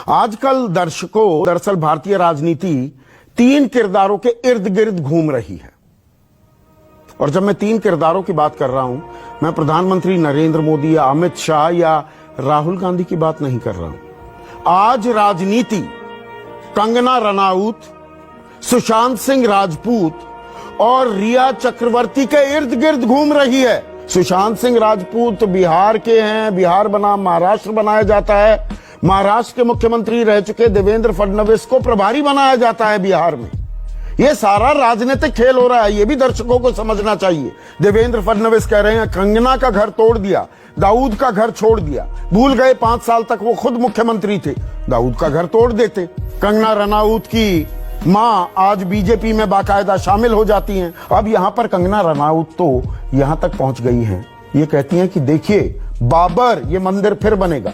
आजकल दर्शकों दरअसल भारतीय राजनीति तीन किरदारों के इर्द गिर्द घूम रही है। और जब मैं तीन किरदारों की बात कर रहा हूं, मैं प्रधानमंत्री नरेंद्र मोदी या अमित शाह या राहुल गांधी की बात नहीं कर रहा हूं। आज राजनीति कंगना रनाउत, सुशांत सिंह राजपूत और रिया चक्रवर्ती के इर्द गिर्द घूम रही है। सुशांत सिंह राजपूत बिहार के हैं, बिहार बनाम महाराष्ट्र बनाया जाता है। महाराष्ट्र के मुख्यमंत्री रह चुके देवेंद्र फडणवीस को प्रभारी बनाया जाता है बिहार में। यह सारा राजनीतिक खेल हो रहा है, यह भी दर्शकों को समझना चाहिए। देवेंद्र फडणवीस कह रहे हैं कंगना का घर तोड़ दिया, दाऊद का घर छोड़ दिया। भूल गए 5 साल तक वो खुद मुख्यमंत्री थे, दाऊद का घर तोड़ देते। कंगना रनाउत की मां आज बीजेपी में बाकायदा शामिल हो जाती हैं। अब यहां पर कंगना रनाउत तो यहां तक पहुंच गई हैं, ये कहती हैं कि देखिए बाबर ये मंदिर फिर बनेगा।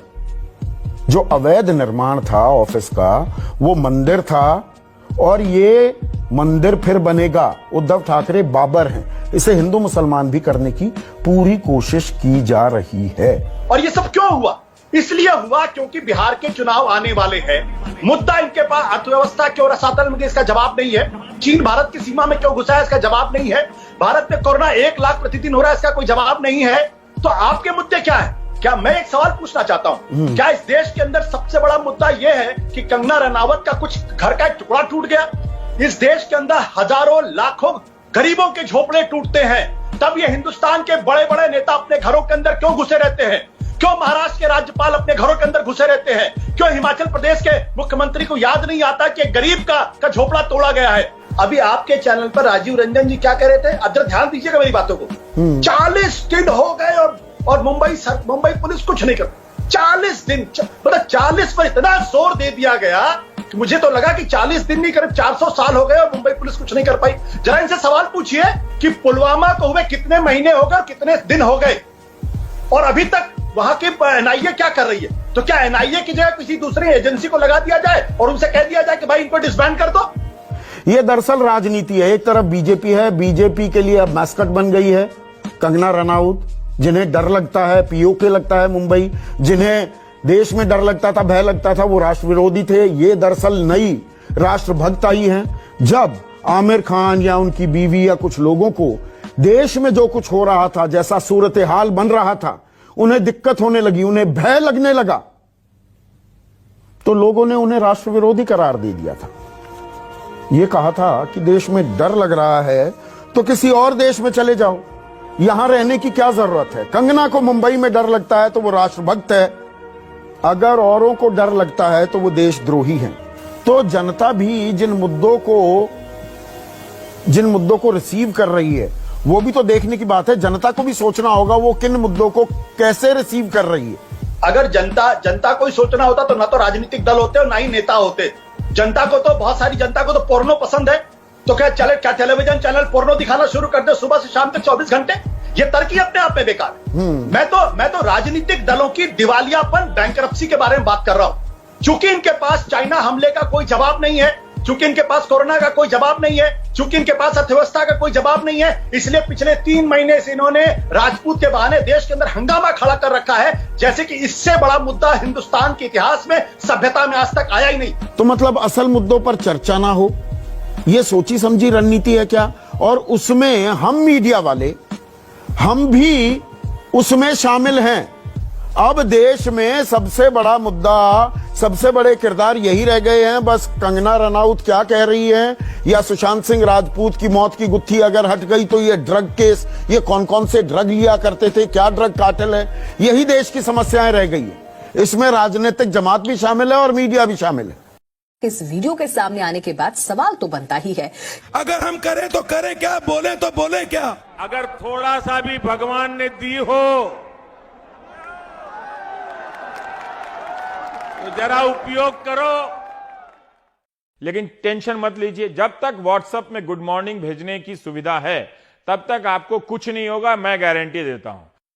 जो अवैध निर्माण था ऑफिस का वो मंदिर था और ये मंदिर फिर बनेगा। उद्धव ठाकरे बाबर हैं, इसे हिंदू मुसलमान भी करने की पूरी कोशिश की जा रही है। और ये सब क्यों हुआ? इसलिए हुआ क्योंकि बिहार के चुनाव आने वाले हैं। मुद्दा इनके पास अर्थव्यवस्था क्यों रसातल में, इसका जवाब नहीं है। चीन भारत की सीमा में क्यों घुसा है, इसका जवाब नहीं है। भारत में कोरोना 1 लाख प्रतिदिन हो रहा है, इसका कोई जवाब नहीं है। तो आपके मुद्दे क्या है? क्या मैं एक सवाल पूछना चाहता हूं, क्या इस देश के अंदर सबसे बड़ा मुद्दा यह है कि कंगना रनावत का कुछ घर का टुकड़ा टूट गया? इस देश के अंदर हजारों लाखों गरीबों के झोपड़े टूटते हैं, तब ये हिंदुस्तान के बड़े बड़े नेता अपने घरों के अंदर क्यों घुसे रहते हैं? क्यों महाराष्ट्र के राज्यपाल अपने घरों के अंदर घुसे रहते हैं? क्यों हिमाचल प्रदेश के मुख्यमंत्री को याद नहीं आता कि एक गरीब का झोपड़ा तोड़ा गया है? अभी आपके चैनल पर राजीव रंजन जी क्या कह रहे थे, अब ध्यान दीजिएगा मेरी बातों को। 40 दिन हो गए और मुंबई पुलिस कुछ नहीं कर। 40 दिन, मतलब 40 पर इतना जोर दे दिया गया कि मुझे तो लगा कि 40 दिन नहीं, करीब 400 साल हो गए और मुंबई पुलिस कुछ नहीं कर पाई। जरा इनसे सवाल पूछिए कि पुलवामा को हुए कितने महीने हो गए, कितने दिन हो गए, और अभी तक वहां की एनआईए क्या कर रही है? तो क्या एनआईए की जगह किसी दूसरी एजेंसी को लगा दिया जाए और उनसे कह दिया जाए कि भाई इनको डिसबैंड कर दो? यह दरअसल राजनीति है। एक तरफ बीजेपी है, बीजेपी के लिए अब मैस्कट बन गई है कंगना रनाउत, जिन्हें डर लगता है, पीओके लगता है मुंबई, जिन्हें देश में डर लगता था, भय लगता था, वो राष्ट्र विरोधी थे। ये दरअसल नई राष्ट्रभक्त आई हैं। जब आमिर खान या उनकी बीवी या कुछ लोगों को देश में जो कुछ हो रहा था, जैसा सूरत हाल बन रहा था, उन्हें दिक्कत होने लगी, उन्हें भय लगने लगा, तो लोगों ने उन्हें राष्ट्र विरोधी करार दे दिया था। यह कहा था कि देश में डर लग रहा है तो किसी और देश में चले जाओ, यहां रहने की क्या जरूरत है। कंगना को मुंबई में डर लगता है तो वो राष्ट्रभक्त है, अगर औरों को डर लगता है तो वो देशद्रोही हैं। तो जनता भी जिन मुद्दों को रिसीव कर रही है, वो भी तो देखने की बात है। जनता को भी सोचना होगा वो किन मुद्दों को कैसे रिसीव कर रही है। अगर जनता को ही सोचना होता तो ना तो राजनीतिक दल होते और ना ही नेता होते। जनता को तो, बहुत सारी जनता को तो पोर्नो पसंद है, तो क्या टेलीविजन चैनल पोर्नो दिखाना शुरू कर दे सुबह से शाम तक 24 घंटे? ये तरकीब अपने आप में बेकार है। मैं तो राजनीतिक दलों की दिवालियापन, बैंकरप्सी के बारे में बात कर रहा हूं। चूंकि इनके पास चाइना हमले का कोई जवाब नहीं है, चूंकि इनके पास कोरोना का कोई जवाब नहीं है, चूंकि इनके पास अर्थव्यवस्था का कोई जवाब नहीं है, इसलिए पिछले 3 महीने से इन्होंने राजपूत के बहाने देश के अंदर हंगामा खड़ा कर रखा है, जैसे कि इससे बड़ा मुद्दा हिंदुस्तान के इतिहास में, सभ्यता में आज तक आया ही नहीं। तो मतलब असल मुद्दों पर चर्चा ना हो, यह सोची समझी रणनीति है क्या? और उसमें हम मीडिया वाले, हम भी उसमें शामिल हैं। अब देश में सबसे बड़ा मुद्दा, सबसे बड़े किरदार यही रह गए हैं। बस कंगना रनाउत क्या कह रही है, या सुशांत सिंह राजपूत की मौत की गुत्थी अगर हट गई तो ये ड्रग केस, ये कौन कौन से ड्रग लिया करते थे, क्या ड्रग कार्टेल है, यही देश की समस्याएं रह गई है। इसमें राजनीतिक जमात भी शामिल है और मीडिया भी शामिल है। इस वीडियो के सामने आने के बाद सवाल तो बनता ही है, अगर हम करें तो करें क्या, बोले तो बोले क्या? अगर थोड़ा सा भी भगवान ने दी हो तो जरा उपयोग करो। लेकिन टेंशन मत लीजिए, जब तक व्हाट्सएप में गुड मॉर्निंग भेजने की सुविधा है तब तक आपको कुछ नहीं होगा, मैं गारंटी देता हूं।